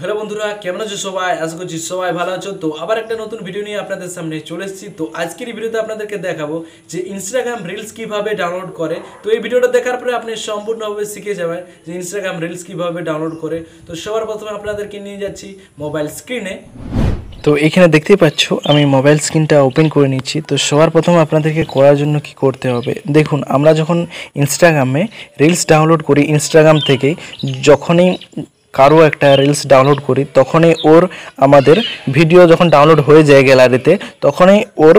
Hello বন্ধুরা, কেমন আছো সবাই? আশা করছি সবাই ভালো আছো। তো আবার একটা নতুন ভিডিও নিয়ে আপনাদের সামনে চলে এসেছি। তো আজকের এই ভিডিওতে আপনাদেরকে দেখাবো যে ইনস্টাগ্রাম রিলস কিভাবে ডাউনলোড করে। তো এই ভিডিওটা দেখার পরে আপনি সম্পূর্ণভাবে শিখে যাবেন যে ইনস্টাগ্রাম রিলস কিভাবে ডাউনলোড করে। তো সবার প্রথমে আপনাদেরকে নিয়ে যাচ্ছি মোবাইল স্ক্রিনে। তো এখানে দেখতেই পাচ্ছ আমি মোবাইল স্ক্রিনটা ওপেন করে নিচ্ছি। তো সবার প্রথমে আপনাদেরকে করার জন্য কি করতে হবে, দেখুন আমরা যখন ইনস্টাগ্রামে রিলস ডাউনলোড করি, ইনস্টাগ্রাম থেকে যখনই কারো একটা রিলস ডাউনলোড করি তখনই ওর আমাদের ভিডিও যখন ডাউনলোড হয়ে যায় গ্যালারিতে, তখনই ওর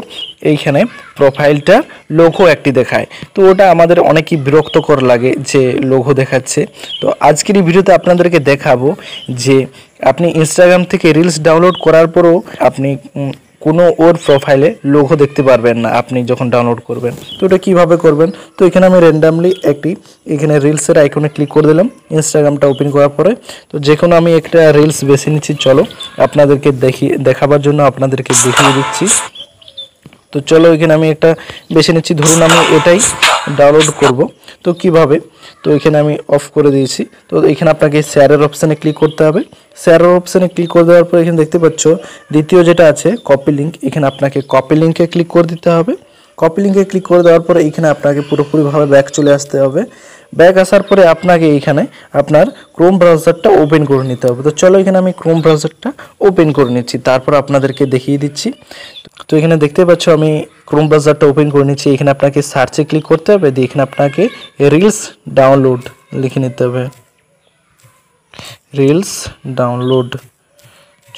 এইখানে প্রোফাইলটা লোগো একটি দেখায়। তো ওটা আমাদের অনেকই বিরক্তকর লাগে যে লোগো দেখাচ্ছে। তো আজকের এই ভিডিওতে আপনাদেরকে দেখাবো যে আপনি ইনস্টাগ্রাম থেকে রিলস ডাউনলোড করার পরও আপনি কোনো ওর প্রোফাইলে লোগো দেখতে পারবেন না আপনি যখন ডাউনলোড করবেন। তো এটা কীভাবে করবেন, তো এখানে আমি র্যান্ডামলি এখানে রিলসের আইকনে ক্লিক করে দিলাম ইনস্টাগ্রামটা ওপেন করার পরে। তো যে কোনো আমি একটা রিলস বেছে নিচ্ছি, চলো আপনাদেরকে দেখাবার জন্য আপনাদেরকে দেখিয়ে দিচ্ছি। তো চলো এখানে আমি একটা বেছে নিচ্ছি, ধরুন আমি এটাই ডাউনলোড করব। তো কিভাবে, তো এখানে আমি অফ করে দিয়েছি। তো এখানে আপনাকে শেয়ারের অপশানে ক্লিক করতে হবে। শেয়ারের অপশানে ক্লিক করে দেওয়ার পর এখানে দেখতে পাচ্ছ দ্বিতীয় যেটা আছে কপি লিঙ্ক, এখানে আপনাকে কপি লিঙ্কে ক্লিক করে দিতে হবে। কপি লিঙ্কে ক্লিক করে দেওয়ার পরে এখানে আপনাকে পুরোপুরিভাবে ব্যাক চলে আসতে হবে। ব্যাক আসার পরে আপনাকে এইখানে আপনার ক্রোম ব্রাউজারটা ওপেন করে নিতে হবে। তো চলো এখানে আমি ক্রোম ব্রাউজারটা ওপেন করে নিচ্ছি, তারপর আপনাদেরকে দেখিয়ে দিচ্ছি। তো এখানে দেখতে পাচ্ছ আমি ক্রোম ব্রাউজারটা ওপেন করে নিচ্ছি। এখানে আপনাকে সার্চে ক্লিক করতে হবে, দিয়ে এখানে আপনাকে রিলস ডাউনলোড লিখে নিতে হবে, রিলস ডাউনলোড।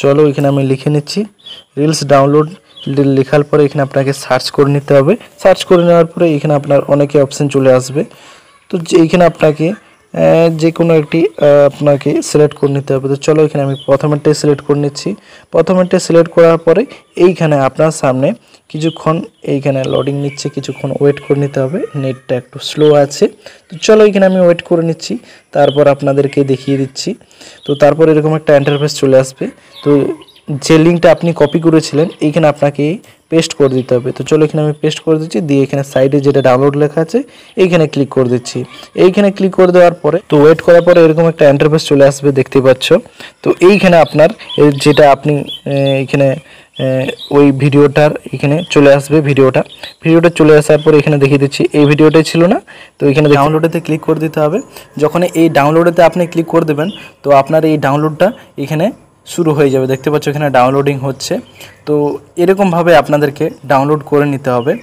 চলো এখানে আমি লিখে নিচ্ছি রিলস ডাউনলোড। লেখার পরে এখানে আপনাকে সার্চ করে নিতে হবে। সার্চ করে নেওয়ার পরে এখানে আপনার অনেকে অপশান চলে আসবে। তো এইখানে আপনাকে যে কোনো একটি আপনাকে সিলেক্ট করে নিতে হবে। তো চলো এখানে আমি প্রথমেরটাই সিলেক্ট করে নিচ্ছি। প্রথমেরটা সিলেক্ট করার পরে এইখানে আপনার সামনে কিছুক্ষণ এইখানে লোডিং নিচ্ছে, কিছুক্ষণ ওয়েট করে নিতে হবে, নেটটা একটু স্লো আছে। তো চলো এখানে আমি ওয়েট করে নিচ্ছি, তারপর আপনাদেরকে দেখিয়ে দিচ্ছি। তো তারপর এরকম একটা ইন্টারফেস চলে আসবে। তো যে লিঙ্কটা আপনি কপি করেছিলেন এইখানে আপনাকে পেস্ট করে দিতে হবে। তো চলো এখানে আমি পেস্ট করে দিচ্ছি, দিয়ে এখানে সাইডে যেটা ডাউনলোড লেখা আছে এইখানে ক্লিক করে দিচ্ছি। এইখানে ক্লিক করে দেওয়ার পরে তো ওয়েট করার পরে এরকম একটা ইন্টারফেস চলে আসবে, দেখতে পাচ্ছ। তো এইখানে আপনার যেটা আপনি এখানে ওই ভিডিওটার এখানে চলে আসবে, ভিডিওটা চলে আসার পরে এখানে দেখিয়ে দিচ্ছি এই ভিডিওটাই ছিল না। তো এখানে ডাউনলোডেতে ক্লিক করে দিতে হবে। যখন এই ডাউনলোডেতে আপনি ক্লিক করে দেবেন তো আপনার এই ডাউনলোডটা এখানে শুরু হয়ে যাবে, দেখতে পাচ্ছ এখানে ডাউনলোডিং হচ্ছে। তো এরকমভাবে আপনাদেরকে ডাউনলোড করে নিতে হবে।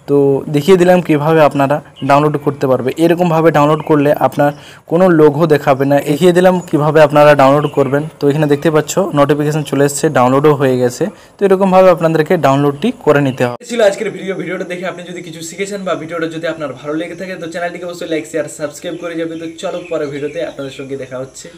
তো দেখিয়ে দিলাম কিভাবে আপনারা ডাউনলোড করতে পারবে। এরকমভাবে ডাউনলোড করলে আপনার কোনো লোগো দেখাবে না। দেখিয়ে দিলাম কিভাবে আপনারা ডাউনলোড করবেন। তো এখানে দেখতে পাচ্ছ নোটিফিকেশন চলে এসেছে, ডাউনলোডও হয়ে গেছে। তো এরকমভাবে আপনাদেরকে ডাউনলোডটি করে নিতে হবে। ছিল আজকের ভিডিওটা দেখে আপনি যদি কিছু শিখেছেন বা ভিডিওটা যদি আপনার ভালো লেগে থাকে তো চ্যানেলটিকে অবশ্যই লাইক শেয়ার সাবস্ক্রাইব করে যাবে। তো চলো পরে ভিডিওতে আপনাদের সঙ্গে দেখা হচ্ছে।